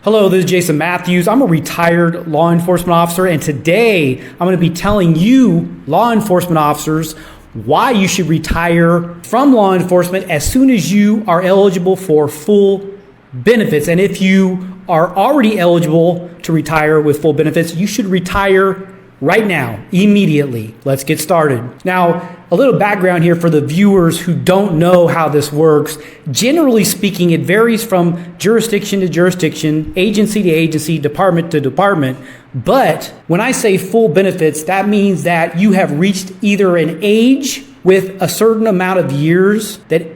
Hello, this is Jason Matthews. I'm a retired law enforcement officer, and today I'm going to be telling you, law enforcement officers, why you should retire from law enforcement as soon as you are eligible for full benefits. And if you are already eligible to retire with full benefits, you should retire right now, immediately. Let's get started. Now, a little background here for the viewers who don't know how this works. Generally speaking, it varies from jurisdiction to jurisdiction, agency to agency, department to department. But when I say full benefits, that means that you have reached either an age with a certain amount of years that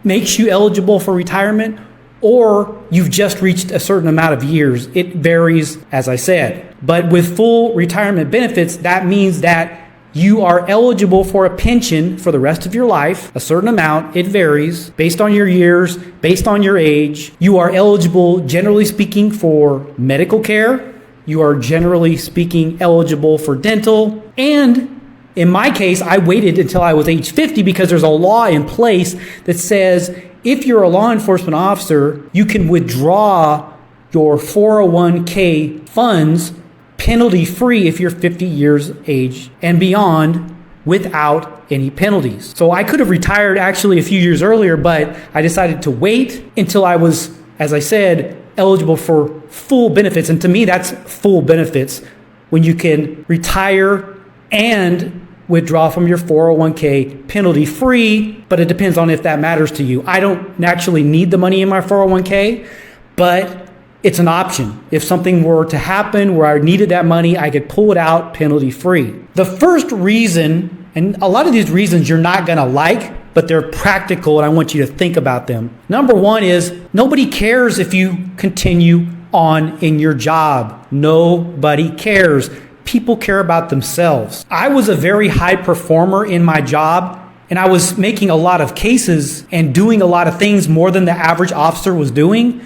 makes you eligible for retirement, or you've just reached a certain amount of years. It varies, as I said. But with full retirement benefits, that means that you are eligible for a pension for the rest of your life, a certain amount. It varies based on your years, based on your age. You are eligible, generally speaking, for medical care. You are generally speaking eligible for dental. And in my case, I waited until I was age 50 because there's a law in place that says if you're a law enforcement officer, you can withdraw your 401k funds penalty-free if you're 50 years age and beyond without any penalties. So I could have retired actually a few years earlier, but I decided to wait until I was, as I said, eligible for full benefits. And to me, that's full benefits when you can retire and withdraw from your 401k penalty-free, but it depends on if that matters to you. I don't naturally need the money in my 401k, but it's an option. If something were to happen where I needed that money, I could pull it out penalty-free. The first reason, and a lot of these reasons you're not gonna like, but they're practical and I want you to think about them. Number one is nobody cares if you continue on in your job. Nobody cares. People care about themselves. I was a very high performer in my job, and I was making a lot of cases and doing a lot of things more than the average officer was doing.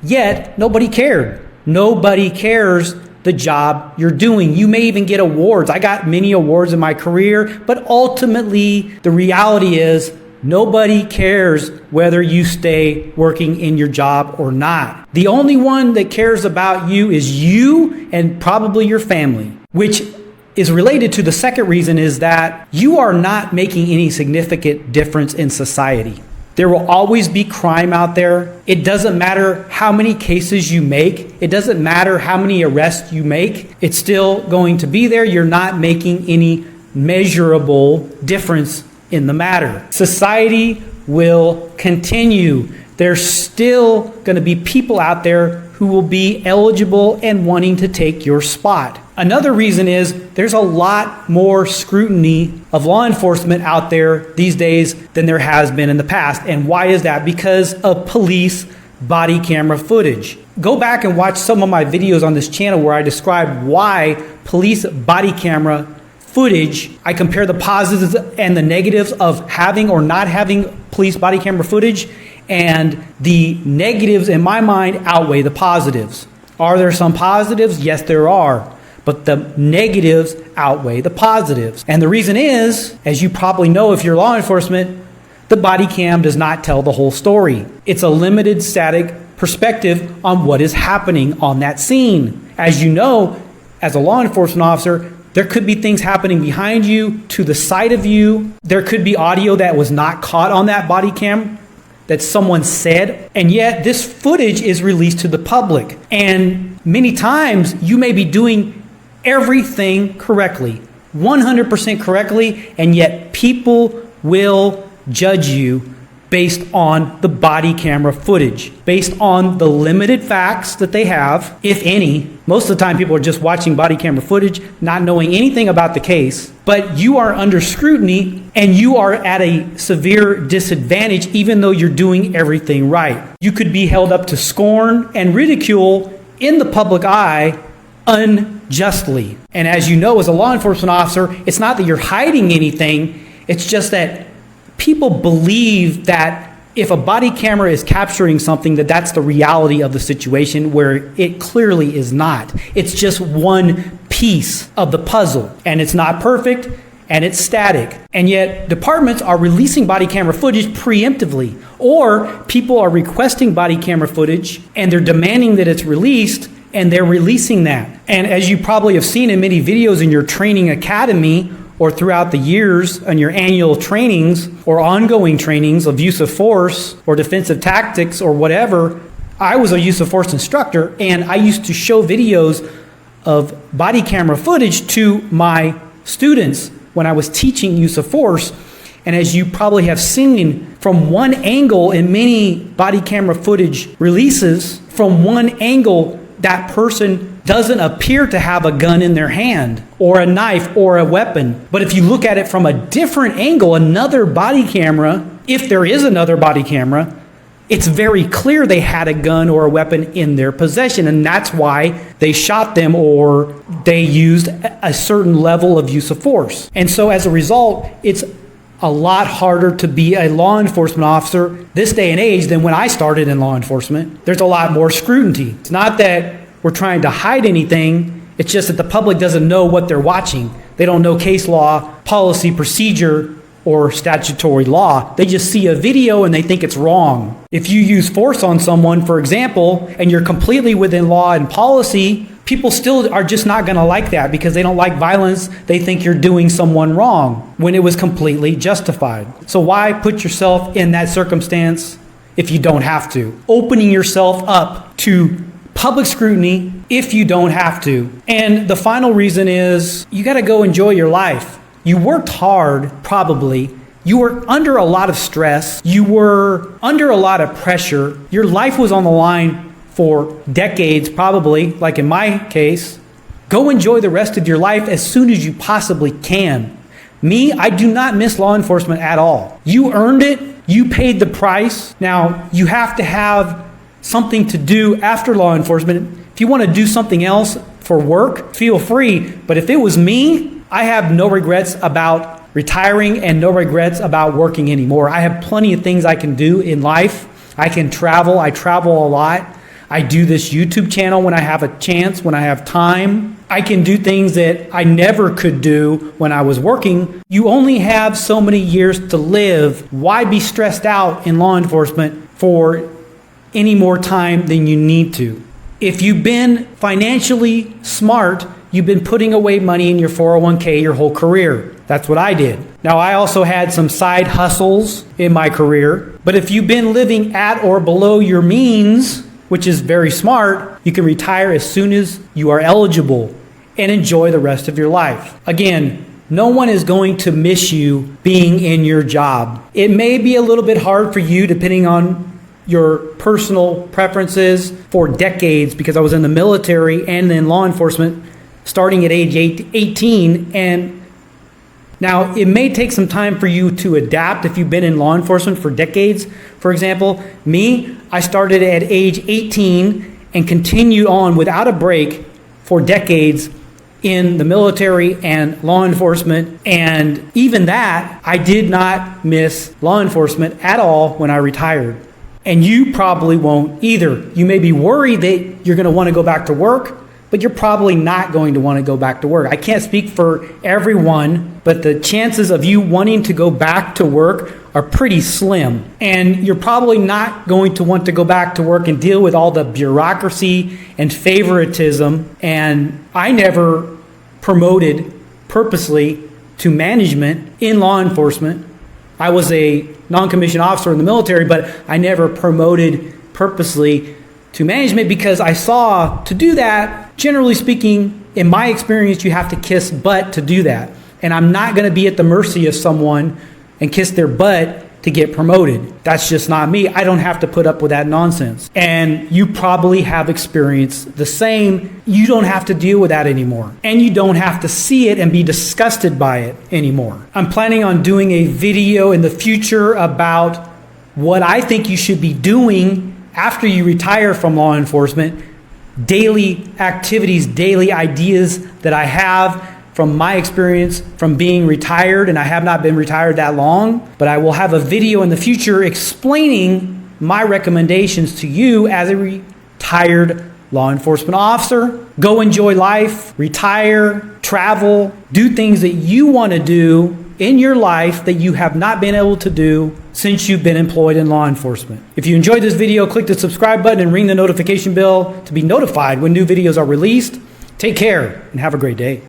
Yet, nobody cared. Nobody cares the job you're doing. You may even get awards. I got many awards in my career, but ultimately, the reality is nobody cares whether you stay working in your job or not. The only one that cares about you is you and probably your family, which is related to the second reason is that you are not making any significant difference in society. There will always be crime out there. It doesn't matter how many cases you make. It doesn't matter how many arrests you make. It's still going to be there. You're not making any measurable difference in the matter. Society will continue. There's still going to be people out there who will be eligible and wanting to take your spot. Another reason is there's a lot more scrutiny of law enforcement out there these days than there has been in the past. And why is that? Because of police body camera footage. Go back and watch some of my videos on this channel where I describe why police body camera footage, I compare the positives and the negatives of having or not having police body camera footage, and the negatives in my mind outweigh the positives. Are there some positives? Yes, there are. But the negatives outweigh the positives. And the reason is, as you probably know if you're law enforcement, the body cam does not tell the whole story. It's a limited static perspective on what is happening on that scene. As you know, as a law enforcement officer, there could be things happening behind you, to the side of you. There could be audio that was not caught on that body cam that someone said, and yet this footage is released to the public. And many times you may be doing everything correctly, 100% correctly, and yet people will judge you based on the body camera footage, based on the limited facts that they have, if any. Most of the time people are just watching body camera footage, not knowing anything about the case, but you are under scrutiny and you are at a severe disadvantage even though you're doing everything right. You could be held up to scorn and ridicule in the public eye unjustly. And as you know, as a law enforcement officer, it's not that you're hiding anything, it's just that people believe that if a body camera is capturing something, that's the reality of the situation, where it clearly is not. It's just one piece of the puzzle, and it's not perfect, and it's static. And yet departments are releasing body camera footage preemptively, or people are requesting body camera footage and they're demanding that it's released, and they're releasing that. And as you probably have seen in many videos in your training academy or throughout the years on your annual trainings or ongoing trainings of use of force or defensive tactics or whatever, I was a use of force instructor, and I used to show videos of body camera footage to my students when I was teaching use of force. And as you probably have seen from one angle in many body camera footage releases, from one angle, that person doesn't appear to have a gun in their hand or a knife or a weapon. But if you look at it from a different angle, another body camera, if there is another body camera, it's very clear they had a gun or a weapon in their possession, and that's why they shot them or they used a certain level of use of force. And so as a result, it's a lot harder to be a law enforcement officer this day and age than when I started in law enforcement. There's a lot more scrutiny. It's not that we're trying to hide anything, it's just that the public doesn't know what they're watching. They don't know case law, policy, procedure, or statutory law. They just see a video and they think it's wrong. If you use force on someone, for example, and you're completely within law and policy, people still are just not going to like that because they don't like violence. They think you're doing someone wrong when it was completely justified. So why put yourself in that circumstance if you don't have to? Opening yourself up to public scrutiny if you don't have to. And the final reason is you got to go enjoy your life. You worked hard, probably. You were under a lot of stress. You were under a lot of pressure. Your life was on the line for decades, probably, like in my case. Go enjoy the rest of your life as soon as you possibly can. Me, I do not miss law enforcement at all. You earned it. You paid the price. Now, you have to have something to do after law enforcement. If you want to do something else for work, feel free. But if it was me, I have no regrets about retiring and no regrets about working anymore. I have plenty of things I can do in life. I can travel. I travel a lot. I do this YouTube channel when I have a chance, when I have time. I can do things that I never could do when I was working. You only have so many years to live. Why be stressed out in law enforcement for any more time than you need to? If you've been financially smart, you've been putting away money in your 401k your whole career. That's what I did. Now, I also had some side hustles in my career, but if you've been living at or below your means, which is very smart, you can retire as soon as you are eligible and enjoy the rest of your life. Again, no one is going to miss you being in your job. It may be a little bit hard for you depending on your personal preferences for decades, because I was in the military and in law enforcement starting at age 18, and now it may take some time for you to adapt if you've been in law enforcement for decades. For example, me, I started at age 18 and continued on without a break for decades in the military and law enforcement, and even that, I did not miss law enforcement at all when I retired. And you probably won't either. You may be worried that you're going to want to go back to work, but you're probably not going to want to go back to work. I can't speak for everyone, but the chances of you wanting to go back to work are pretty slim. And you're probably not going to want to go back to work and deal with all the bureaucracy and favoritism. And I never promoted purposely to management in law enforcement. I was a non-commissioned officer in the military, but I never promoted purposely to management because I saw to do that, generally speaking, in my experience, you have to kiss butt to do that. And I'm not going to be at the mercy of someone and kiss their butt to get promoted. That's just not me. I don't have to put up with that nonsense. And you probably have experienced the same. You don't have to deal with that anymore. And you don't have to see it and be disgusted by it anymore. I'm planning on doing a video in the future about what I think you should be doing after you retire from law enforcement, daily activities, daily ideas that I have from my experience from being retired, and I have not been retired that long, but I will have a video in the future explaining my recommendations to you as a retired law enforcement officer. Go enjoy life, retire, travel, do things that you want to do in your life that you have not been able to do since you've been employed in law enforcement. If you enjoyed this video, click the subscribe button and ring the notification bell to be notified when new videos are released. Take care and have a great day.